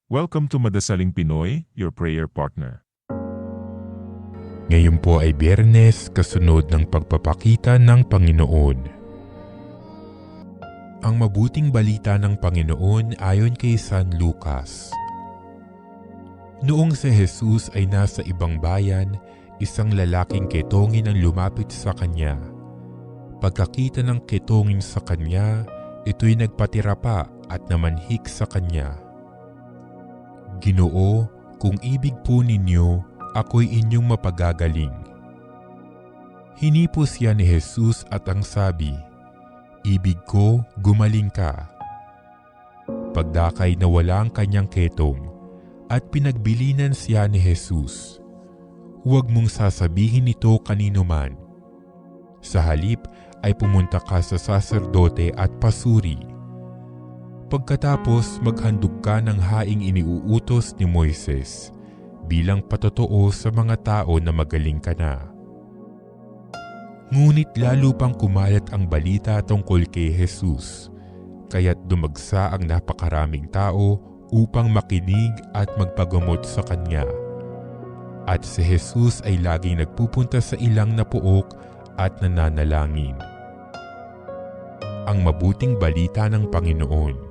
Welcome to Madasaling Pinoy, your prayer partner. Ngayon po ay Biyernes, kasunod ng pagpapakita ng Panginoon. Ang mabuting balita ng Panginoon ayon kay San Lucas. Noong si Jesus ay nasa ibang bayan, isang lalaking ketongin ang lumapit sa kanya. Pagkakita ng ketongin sa kanya, ito'y nagpatira pa at namanhik sa kanya. Ginoo, kung ibig po ninyo, ako'y inyong mapagagaling. Hinipos siya ni Jesus at ang sabi, ibig ko, gumaling ka. Pagdakay nawala ang kanyang ketong at pinagbilinan siya ni Jesus. Huwag mong sasabihin ito kanino man. Sa halip ay pumunta ka sa saserdote at pasuri. Pagkatapos maghandog ka ng haing iniuutos ni Moises bilang patotoo sa mga tao na magaling ka na. Ngunit lalo pang kumalat ang balita tungkol kay Jesus, kaya't dumagsa ang napakaraming tao upang makinig at magpagamot sa kanya. At si Jesus ay laging nagpupunta sa ilang na puok at nananalangin. Ang mabuting balita ng Panginoon.